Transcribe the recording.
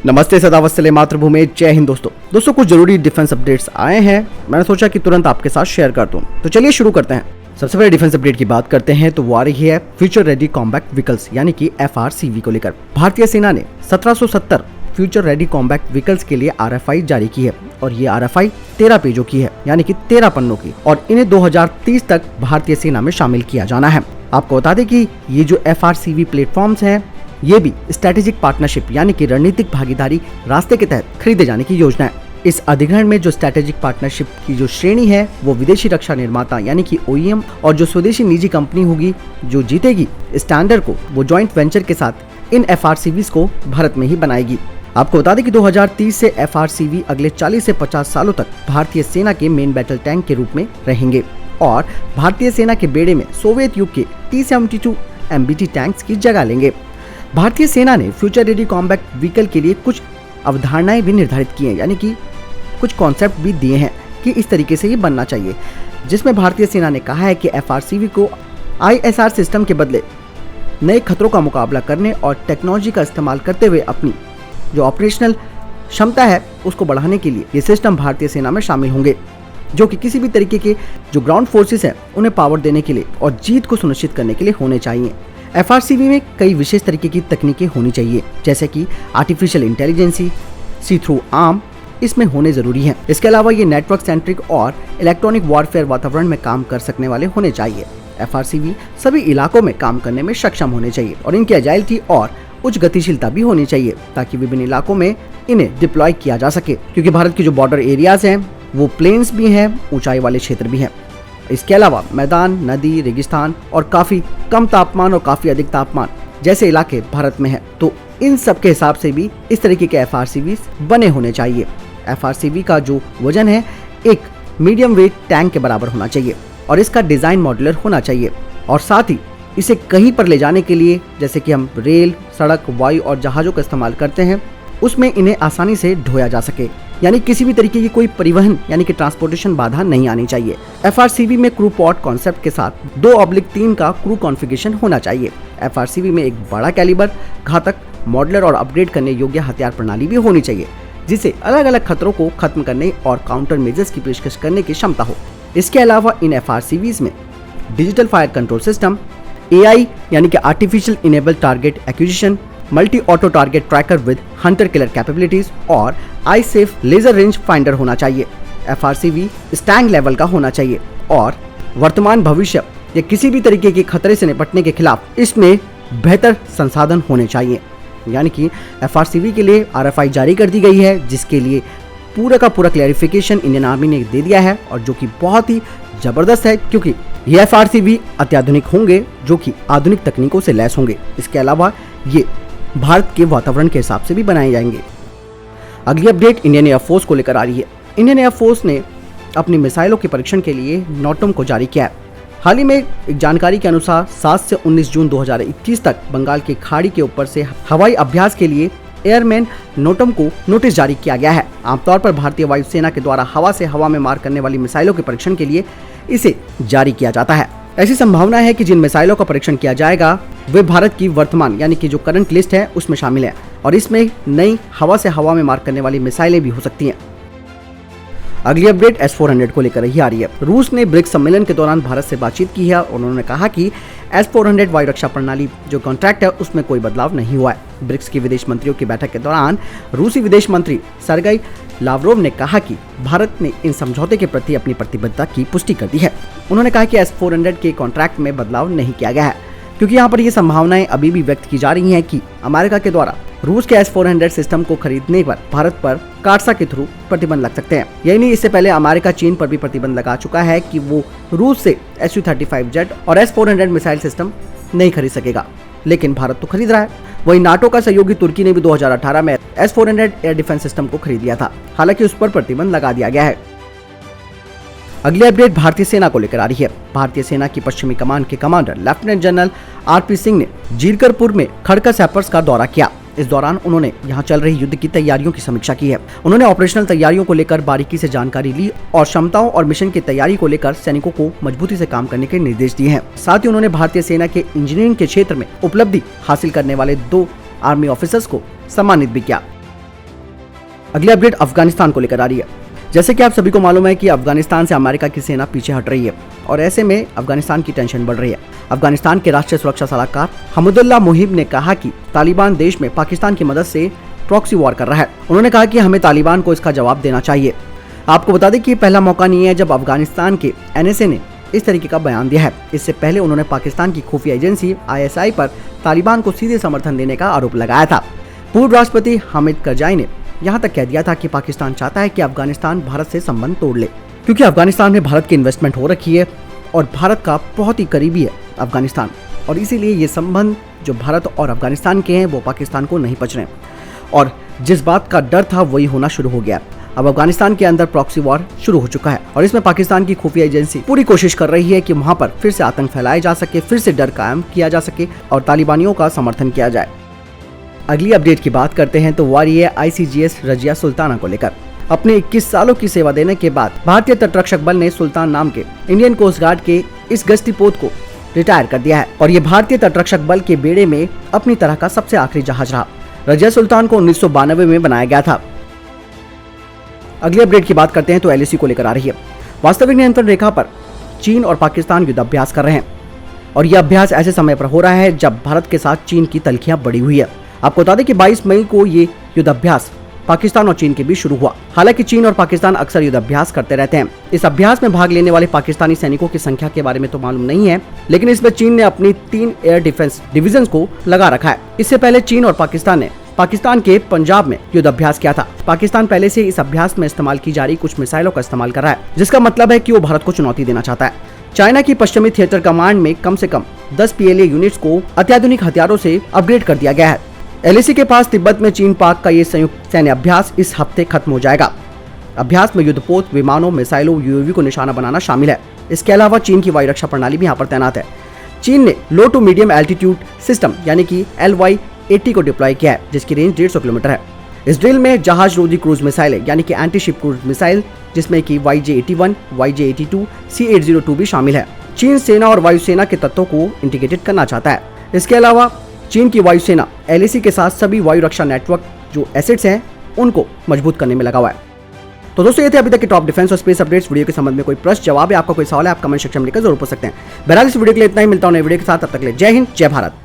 नमस्ते, सदावत्सले मातृभूमि, जय हिंद। दोस्तों कुछ जरूरी डिफेंस अपडेट्स आए हैं, मैंने सोचा कि तुरंत आपके साथ शेयर कर दूं। तो चलिए शुरू करते हैं। सबसे पहले डिफेंस अपडेट की बात करते हैं तो वो आ रही है फ्यूचर रेडी कॉम्बैट व्हीकल्स यानी कि FRCV को लेकर। भारतीय सेना ने 1770 फ्यूचर रेडी कॉम्बैट व्हीकल्स के लिए RFI जारी की है और ये RFI 13 पेजों की है यानी कि 13 पन्नों की, और इन्हें 2030 तक भारतीय सेना में शामिल किया जाना है। आपको बता दें कि ये जो FRCV प्लेटफॉर्म्स हैं ये भी स्ट्रेटेजिक पार्टनरशिप यानी कि रणनीतिक भागीदारी रास्ते के तहत खरीदे जाने की योजना है। इस अधिग्रहण में जो स्ट्रेटेजिक पार्टनरशिप की जो श्रेणी है वो विदेशी रक्षा निर्माता यानी कि OEM और जो स्वदेशी निजी कंपनी होगी जो जीतेगी स्टैंडर्ड को, वो जॉइंट वेंचर के साथ इन FRCVs को भारत में ही बनाएगी। आपको बता दें कि 2030 से FRCV अगले 40 से 50 सालों तक भारतीय सेना के मेन बैटल टैंक के रूप में रहेंगे और भारतीय सेना के बेड़े में सोवियत युग के T-72 MBT टैंक्स की जगह लेंगे। भारतीय सेना ने फ्यूचर रेडी कॉम्बैट व्हीकल के लिए कुछ अवधारणाएं भी निर्धारित की हैं, यानी कि कुछ कॉन्सेप्ट भी दिए हैं कि इस तरीके से ये बनना चाहिए, जिसमें भारतीय सेना ने कहा है कि FRCV को ISR सिस्टम के बदले नए खतरों का मुकाबला करने और टेक्नोलॉजी का इस्तेमाल करते हुए अपनी जो ऑपरेशनल क्षमता है उसको बढ़ाने के लिए ये सिस्टम भारतीय सेना में शामिल होंगे, जो कि किसी भी तरीके के जो ग्राउंड फोर्सेस हैं उन्हें पावर देने के लिए और जीत को सुनिश्चित करने के लिए होने चाहिए। FRCV में कई विशेष तरीके की तकनीकें होनी चाहिए, जैसे कि आर्टिफिशियल इंटेलिजेंसी, सी थ्रू आर्म इसमें होने जरूरी है। इसके अलावा ये नेटवर्क सेंट्रिक और इलेक्ट्रॉनिक वॉरफेयर वातावरण में काम कर सकने वाले होने चाहिए। FRCV सभी इलाकों में काम करने में सक्षम होने चाहिए और इनकी एजाइलिटी और उच्च गतिशीलता भी होनी चाहिए ताकि विभिन्न इलाकों में इन्हें डिप्लॉय किया जा सके, क्योंकि भारत के जो बॉर्डर एरियाज हैं वो प्लेन्स भी हैं, ऊंचाई वाले क्षेत्र भी हैं। इसके अलावा मैदान, नदी, रेगिस्तान और काफी कम तापमान और काफी अधिक तापमान जैसे इलाके भारत में है, तो इन सब के हिसाब से भी इस तरीके के FRCVs बने होने चाहिए। FRCV का जो वजन है एक मीडियम वेट टैंक के बराबर होना चाहिए और इसका डिजाइन मॉड्यूलर होना चाहिए, और साथ ही इसे कहीं पर ले जाने के लिए जैसे कि हम रेल, सड़क, वायु और जहाजों का इस्तेमाल करते हैं उसमें इन्हें आसानी से ढोया जा सके, यानी किसी भी तरीके की कोई परिवहन यानी कि ट्रांसपोर्टेशन बाधा नहीं आनी चाहिए। FRCV में क्रू पॉड कॉन्सेप्ट के साथ 2/3 का क्रू कॉन्फ़िगरेशन होना चाहिए। FRCV में एक बड़ा कैलिबर, घातक, मॉडुलर और अपग्रेड करने योग्य हथियार प्रणाली भी होनी चाहिए, जिसे अलग अलग खतरों को खत्म करने और काउंटर मेजर्स की पेशकश करने की क्षमता हो। इसके अलावा इन FRCVs में digital fire control system, AI यानी कि artificial enable target acquisition, multi auto target tracker with Hunter killer capabilities और आई सेफ लेजर रेंज फाइंडर होना चाहिए। FRCV स्टैंग लेवल का होना चाहिए और वर्तमान, भविष्य या किसी भी तरीके के खतरे से निपटने के खिलाफ इसमें बेहतर संसाधन होने चाहिए। यानी कि FRCV के लिए RFI जारी कर दी गई है, जिसके लिए पूरा का पूरा क्लैरिफिकेशन इंडियन आर्मी ने दे दिया है और जो कि बहुत ही जबरदस्त है, क्योंकि ये FRCV अत्याधुनिक होंगे जो कि आधुनिक तकनीकों से लैस होंगे। इसके अलावा ये भारत के वातावरण के हिसाब से भी बनाए जाएंगे। अगली अपडेट इंडियन एयरफोर्स को लेकर आ रही है। इंडियन एयरफोर्स ने अपनी मिसाइलों के परीक्षण के लिए नोटम को जारी किया है। हाल ही में एक जानकारी के अनुसार 7 से 19 जून 2021 तक बंगाल की खाड़ी के ऊपर से हवाई अभ्यास के लिए एयरमैन नोटम को नोटिस जारी किया गया है। आमतौर पर भारतीय वायुसेना के द्वारा हवा से हवा में मार करने वाली मिसाइलों के परीक्षण के लिए इसे जारी किया जाता है। ऐसी संभावना है कि जिन मिसाइलों का परीक्षण किया जाएगा वे भारत की वर्तमान यानी कि जो करंट लिस्ट है उसमें शामिल है और इसमें नई हवा से हवा में मार करने वाली मिसाइलें भी हो सकती हैं। अगली अपडेट S-400 को लेकर ही आ रही है। रूस ने ब्रिक्स सम्मेलन के दौरान भारत से बातचीत की है और उन्होंने कहा कि S-400 वायु रक्षा प्रणाली जो कॉन्ट्रैक्ट है उसमें कोई बदलाव नहीं हुआ है। ब्रिक्स की विदेश मंत्रियों की बैठक के दौरान रूसी विदेश मंत्री सर्गेई लावरोव ने कहा कि भारत ने इन समझौते के प्रति अपनी प्रतिबद्धता की पुष्टि कर दी है। उन्होंने कहा कि S-400 के कॉन्ट्रैक्ट में बदलाव नहीं किया गया है, क्योंकि यहाँ पर ये संभावनाएं अभी भी व्यक्त की जा रही हैं कि अमेरिका के द्वारा रूस के S-400 सिस्टम को खरीदने पर भारत पर कार्सा के थ्रू प्रतिबंध लग सकते हैं। यही नहीं, इससे पहले अमेरिका चीन पर भी प्रतिबंध लगा चुका है कि वो रूस से Su-35 जेट और S-400 मिसाइल सिस्टम नहीं खरीद सकेगा, लेकिन भारत तो खरीद रहा है। वहीं नाटो का सहयोगी तुर्की ने भी 2018 में S-400 एयर डिफेंस सिस्टम को खरीद लिया था, हालांकि उस पर प्रतिबंध लगा दिया गया है। अगली अपडेट भारतीय सेना को लेकर आ रही है। भारतीय सेना की पश्चिमी कमान के commander lieutenant general RP Singh ने जीरकपुर में खड़का सैपर्स का दौरा किया। इस दौरान उन्होंने यहां चल रही युद्ध की तैयारियों की समीक्षा की है। उन्होंने ऑपरेशनल तैयारियों को लेकर बारीकी से जानकारी ली और क्षमताओं और मिशन की तैयारी को लेकर सैनिकों को मजबूती से काम करने के निर्देश दिए हैं। साथ ही उन्होंने भारतीय सेना के इंजीनियरिंग के क्षेत्र में उपलब्धि हासिल करने वाले 2 आर्मी ऑफिसर्स को सम्मानित भी किया। अगली अपडेट अफगानिस्तान को लेकर आ रही है। जैसे कि आप सभी को मालूम है कि अफगानिस्तान से अमेरिका की सेना पीछे हट रही है और ऐसे में अफगानिस्तान की टेंशन बढ़ रही है। अफगानिस्तान के राष्ट्रीय सुरक्षा सलाहकार हमदुल्ला मुहिब ने कहा कि तालिबान देश में पाकिस्तान की मदद से प्रॉक्सी वॉर कर रहा है। उन्होंने कहा कि हमें तालिबान को इसका जवाब देना चाहिए। आपको बता दें कि पहला मौका नहीं है जब अफगानिस्तान के NSA ने इस तरीके का बयान दिया है। इससे पहले उन्होंने पाकिस्तान की खुफिया एजेंसी ISI पर तालिबान को सीधे समर्थन देने का आरोप लगाया था। पूर्व राष्ट्रपति हामिद करजाई ने यहाँ तक कह दिया था कि पाकिस्तान चाहता है कि अफगानिस्तान भारत से संबंध तोड़ ले, क्योंकि अफगानिस्तान में भारत की इन्वेस्टमेंट हो रखी है और भारत का बहुत ही करीबी है अफगानिस्तान, और इसीलिए ये संबंध जो भारत और अफगानिस्तान के हैं वो पाकिस्तान को नहीं पच रहे और जिस बात का डर था वही होना शुरू हो गया। अब अफगानिस्तान के अंदर प्रॉक्सी वॉर शुरू हो चुका है और इसमें पाकिस्तान की खुफिया एजेंसी पूरी कोशिश कर रही है कि वहां पर फिर से आतंक फैलाया जा सके, फिर से डर कायम किया जा सके और तालिबानियों का समर्थन किया जाए। अगली अपडेट की बात करते हैं तो वारी है ICGS रजिया सुल्ताना को लेकर। अपने 21 सालों की सेवा देने के बाद भारतीय तटरक्षक बल ने सुल्तान नाम के इंडियन कोस्ट गार्ड के इस गश्तीपोत को रिटायर कर दिया है और ये भारतीय तटरक्षक बल के बेड़े में अपनी तरह का सबसे आखिरी जहाज रहा। रजिया सुल्तान को 1992 में बनाया गया था। अगली अपडेट की बात करते हैं तो LAC को लेकर आ रही है। वास्तविक नियंत्रण रेखा पर चीन और पाकिस्तान युद्ध अभ्यास कर रहे हैं और यह अभ्यास ऐसे समय पर हो रहा है जब भारत के साथ चीन की तल्खियां बढ़ी हुई है। आपको बता दें कि 22 मई को ये युद्ध अभ्यास पाकिस्तान और चीन के बीच शुरू हुआ। हालांकि चीन और पाकिस्तान अक्सर युद्ध अभ्यास करते रहते हैं। इस अभ्यास में भाग लेने वाले पाकिस्तानी सैनिकों की संख्या के बारे में तो मालूम नहीं है, लेकिन इसमें चीन ने अपनी 3 एयर डिफेंस डिवीजन को लगा रखा है। इससे पहले चीन और पाकिस्तान ने पाकिस्तान के पंजाब में युद्ध अभ्यास किया था। पाकिस्तान पहले से इस अभ्यास में इस्तेमाल की जा रही कुछ मिसाइलों का इस्तेमाल कर रहा है, जिसका मतलब है कि वो भारत को चुनौती देना चाहता है। चाइना की पश्चिमी थिएटर कमांड में कम से कम 10 PLA यूनिट्स को अत्याधुनिक हथियारों से अपग्रेड कर दिया गया है। LAC के पास तिब्बत में चीन पाक का ये संयुक्त सैन्य अभ्यास इस हफ्ते खत्म हो जाएगा। अभ्यास में युद्धपोत, विमानों, मिसाइलों, UAV को निशाना बनाना शामिल है। इसके अलावा चीन की वायु रक्षा प्रणाली भी यहाँ पर तैनात है। चीन ने लो टू मीडियम एल्टीट्यूड सिस्टम यानी कि LY-80 को डिप्लॉय किया है, जिसकी रेंज 150 किलोमीटर है। इस ड्रिल में जहाज रोधी क्रूज मिसाइल यानी कि एंटी शिप क्रूज मिसाइल, जिसमें कि YJ-81, YJ-82, C-802 भी शामिल है। चीन सेना और वायुसेना के तत्वों को इंटीग्रेटेड करना चाहता है। इसके अलावा चीन की वायुसेना LAC के साथ सभी वायु रक्षा नेटवर्क जो एसेट्स हैं उनको मजबूत करने में लगा हुआ है। तो दोस्तों, ये थे अभी तक के टॉप डिफेंस और स्पेस अपडेट्स। वीडियो के संबंध में कोई प्रश्न जवाब है, आपका कोई सवाल है, आप कमेंट सेक्शन में लिखकर जरूर पूछ सकते हैं। बहरहाल इस वीडियो के लिए इतना ही। मिलता हूं नए वीडियो के साथ, तब तक के लिए जय हिंद, जय भारत।